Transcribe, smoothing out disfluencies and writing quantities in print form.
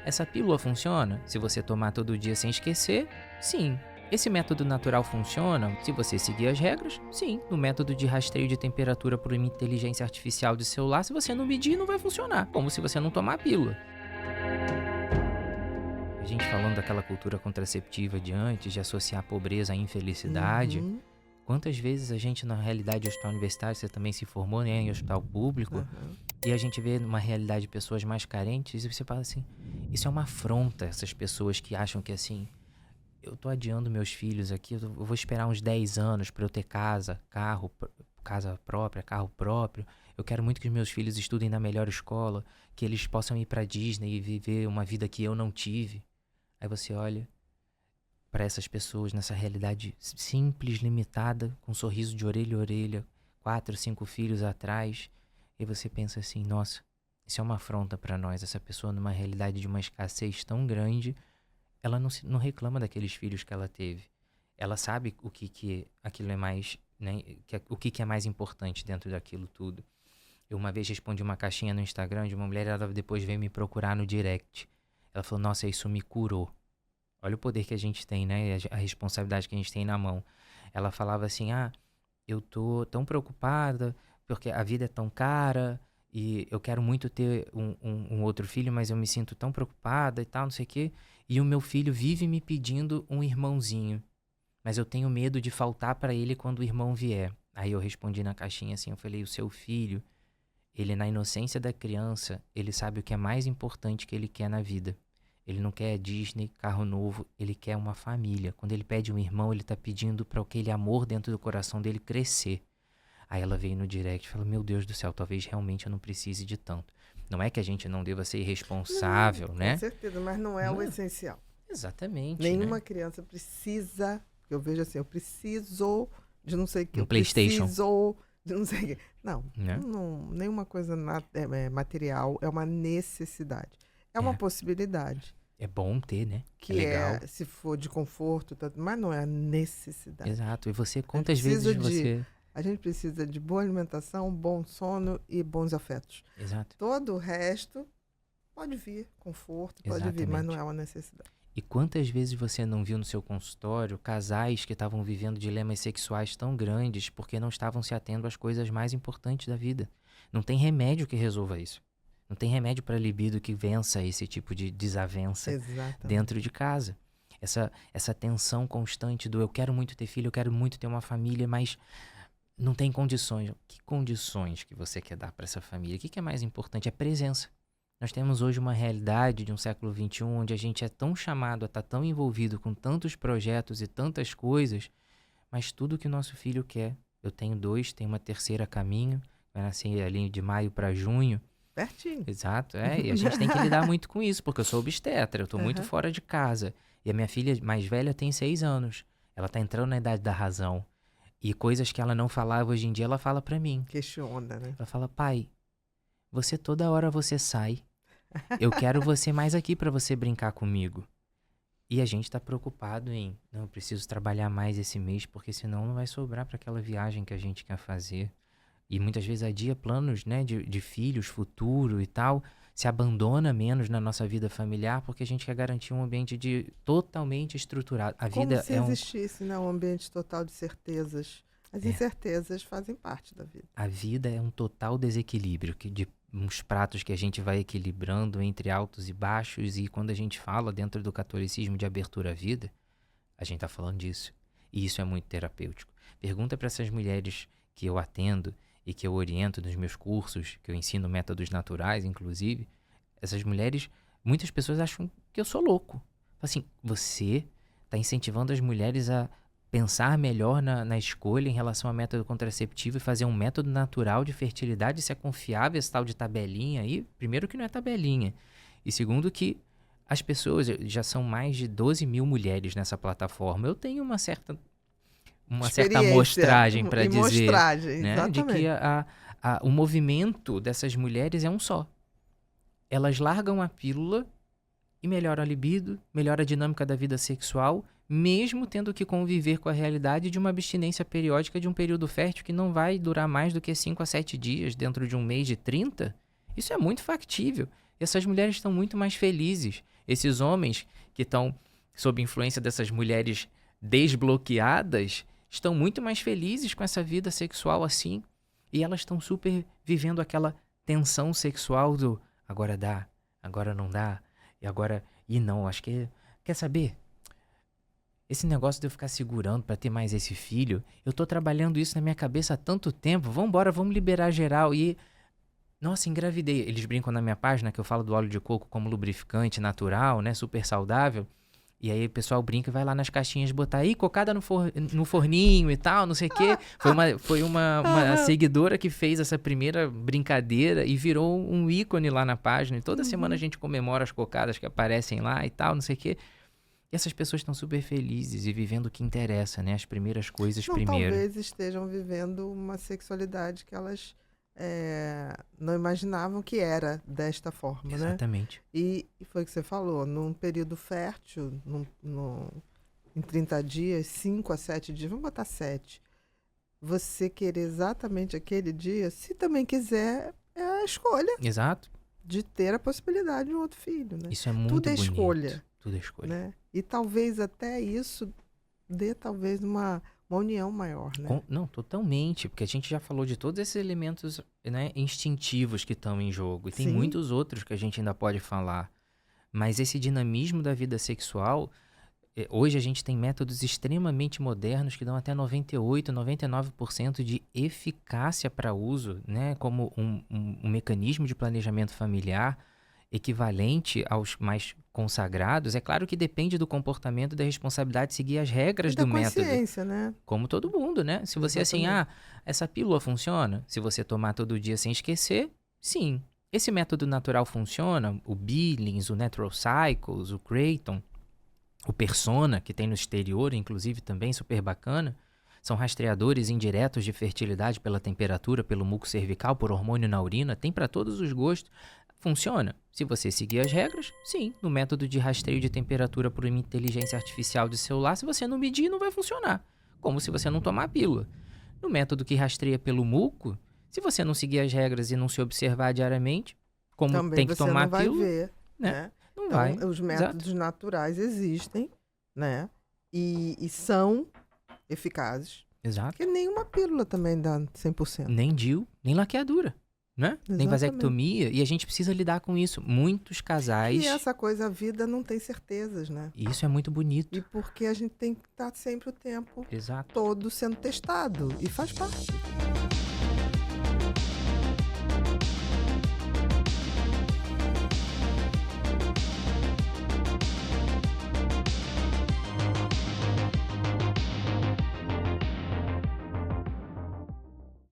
Essa pílula funciona? Se você tomar todo dia sem esquecer, sim. Esse método natural funciona se você seguir as regras? Sim. No método de rastreio de temperatura por uma inteligência artificial de celular, se você não medir, não vai funcionar. Como se você não tomar a pílula. A gente falando daquela cultura contraceptiva de antes, de associar pobreza à infelicidade. Uhum. Quantas vezes a gente, na realidade, hospital universitário, você também se formou, né, em hospital público, Uhum. e a gente vê numa realidade de pessoas mais carentes, e você fala assim, isso é uma afronta, essas pessoas que acham que assim, eu tô adiando meus filhos aqui, eu vou esperar uns 10 anos para eu ter casa, casa própria, carro próprio, eu quero muito que os meus filhos estudem na melhor escola, que eles possam ir pra Disney e viver uma vida que eu não tive. Aí você olha para essas pessoas nessa realidade simples, limitada, com um sorriso de orelha a orelha, 4, 5 filhos atrás, e você pensa assim, nossa, isso é uma afronta para nós, essa pessoa numa realidade de uma escassez tão grande, ela não reclama daqueles filhos que ela teve. Ela sabe o que aquilo é mais, né, o que é mais importante dentro daquilo tudo. Eu uma vez respondi uma caixinha no Instagram de uma mulher, ela depois veio me procurar no direct. Ela falou, nossa, isso me curou. Olha o poder que a gente tem, né? A responsabilidade que a gente tem na mão. Ela falava assim, eu tô tão preocupada porque a vida é tão cara e eu quero muito ter um outro filho, mas eu me sinto tão preocupada e tal, não sei o quê. E o meu filho vive me pedindo um irmãozinho, mas eu tenho medo de faltar para ele quando o irmão vier. Aí eu respondi na caixinha assim, eu falei, o seu filho, ele na inocência da criança, ele sabe o que é mais importante que ele quer na vida. Ele não quer Disney, carro novo, ele quer uma família. Quando ele pede um irmão, ele tá pedindo para aquele amor dentro do coração dele crescer. Aí ela veio no direct e falou, meu Deus do céu, talvez realmente eu não precise de tanto. Não é que a gente não deva ser irresponsável, Não, né? com certeza, mas não é o essencial. Exatamente, Nenhuma né? criança precisa, porque eu vejo assim, eu preciso de não sei o que, Um eu PlayStation, preciso de não sei o que. Não, né? nenhuma coisa material é uma necessidade. É uma É. possibilidade, É bom ter, né? É que legal. se for de conforto, mas não é a necessidade. Exato. E você, A gente quantas vezes você... A gente precisa de boa alimentação, bom sono e bons afetos. Exato. Todo o resto pode vir, conforto, pode vir, mas não Exatamente. é uma necessidade. E quantas vezes você não viu no seu consultório casais que estavam vivendo dilemas sexuais tão grandes porque não estavam se atendo às coisas mais importantes da vida? Não tem remédio que resolva isso. Não tem remédio para libido que vença esse tipo de desavença Exatamente. dentro de casa. Essa tensão constante do eu quero muito ter filho, eu quero muito ter uma família, mas não tem condições. Que condições que você quer dar para essa família? O que é mais importante? É presença. Nós temos hoje uma realidade de um século XXI onde a gente é tão chamado a estar tão envolvido com tantos projetos e tantas coisas, mas tudo que o nosso filho quer. Eu tenho 2, tenho uma terceira a caminho, vai nascer ali de maio para junho. Pertinho. Exato, e a gente tem que lidar muito com isso, porque eu sou obstetra, eu tô muito Aham. fora de casa. E a minha filha mais velha tem 6 anos. Ela tá entrando na idade da razão. E coisas que ela não falava hoje em dia, ela fala pra mim. Questiona, né? Ela fala, pai, você toda hora você sai. Eu quero você mais aqui pra você brincar comigo. E a gente tá preocupado em, não, eu preciso trabalhar mais esse mês, porque senão não vai sobrar pra aquela viagem que a gente quer fazer. E muitas vezes adia planos, né, de filhos, futuro e tal, se abandona menos na nossa vida familiar porque a gente quer garantir um ambiente totalmente estruturado. A Como vida se existisse, né, um ambiente total de certezas. As incertezas fazem parte da vida. A vida é um total desequilíbrio, de uns pratos que a gente vai equilibrando entre altos e baixos, e quando a gente fala dentro do catolicismo de abertura à vida, a gente tá falando disso. E isso é muito terapêutico. Pergunta para essas mulheres que eu atendo e que eu oriento nos meus cursos, que eu ensino métodos naturais, inclusive, essas mulheres, muitas pessoas acham que eu sou louco. Assim, você está incentivando as mulheres a pensar melhor na escolha em relação ao método contraceptivo e fazer um método natural de fertilidade, se é confiável esse tal de tabelinha aí. Primeiro que não é tabelinha. E segundo que as pessoas, já são mais de 12 mil mulheres nessa plataforma. Eu tenho uma certa amostragem para dizer, mostragem, né, de exatamente. que o movimento dessas mulheres é um só. Elas largam a pílula e melhoram a libido, melhora a dinâmica da vida sexual, mesmo tendo que conviver com a realidade de uma abstinência periódica de um período fértil que não vai durar mais do que 5 a 7 dias dentro de um mês de 30. Isso é muito factível. Essas mulheres estão muito mais felizes. Esses homens que estão sob influência dessas mulheres desbloqueadas estão muito mais felizes com essa vida sexual assim. E elas estão super vivendo aquela tensão sexual do agora dá, agora não dá, e agora... E não, acho que... Quer saber? Esse negócio de eu ficar segurando pra ter mais esse filho, eu tô trabalhando isso na minha cabeça há tanto tempo, vambora, vamos liberar geral. E, nossa, engravidei. Eles brincam na minha página que eu falo do óleo de coco como lubrificante natural, né, super saudável. E aí o pessoal brinca e vai lá nas caixinhas botar aí cocada no forninho e tal, não sei o quê. Foi uma seguidora que fez essa primeira brincadeira e virou um ícone lá na página. E toda semana a gente comemora as cocadas que aparecem lá e tal, não sei o quê. E essas pessoas estão super felizes e vivendo o que interessa, né? As primeiras coisas primeiro. Talvez estejam vivendo uma sexualidade que elas não imaginavam que era desta forma, Exatamente. né? E foi o que você falou, num período fértil, em 30 dias, 5 a 7 dias, vamos botar 7. Você querer exatamente aquele dia, se também quiser, é a escolha. Exato. De ter a possibilidade de um outro filho, né? Isso é muito Tudo é bonito. escolha. Tudo é escolha. Né? E talvez até isso dê talvez uma união maior, né? Não, totalmente, porque a gente já falou de todos esses elementos, né, instintivos que estão em jogo. E tem muitos outros que a gente ainda pode falar. Mas esse dinamismo da vida sexual, hoje a gente tem métodos extremamente modernos que dão até 98%, 99% de eficácia para uso, né, como um mecanismo de planejamento familiar equivalente aos mais consagrados. É claro que depende do comportamento e da responsabilidade de seguir as regras do método. Consciência, né? Como todo mundo, né? Se você essa pílula funciona? Se você tomar todo dia sem esquecer, sim. Esse método natural funciona? O Billings, o Natural Cycles, o Creighton, o Persona, que tem no exterior, inclusive, também super bacana. São rastreadores indiretos de fertilidade pela temperatura, pelo muco cervical, por hormônio na urina. Tem para todos os gostos. Funciona. Se você seguir as regras, sim. No método de rastreio de temperatura por uma inteligência artificial de celular, se você não medir, não vai funcionar. Como se você não tomar a pílula. No método que rastreia pelo muco, se você não seguir as regras e não se observar diariamente, como também tem que tomar a pílula, ver, né? Não então, vai. Os métodos naturais existem, né? E são eficazes. Exato. Porque nenhuma pílula também dá 100%. Nem DIU, nem laqueadura. Né? Nem vasectomia, e a gente precisa lidar com isso. Muitos casais... E essa coisa, a vida não tem certezas, né? Isso é muito bonito. E porque a gente tem que estar sempre o tempo todo sendo testado, e faz parte.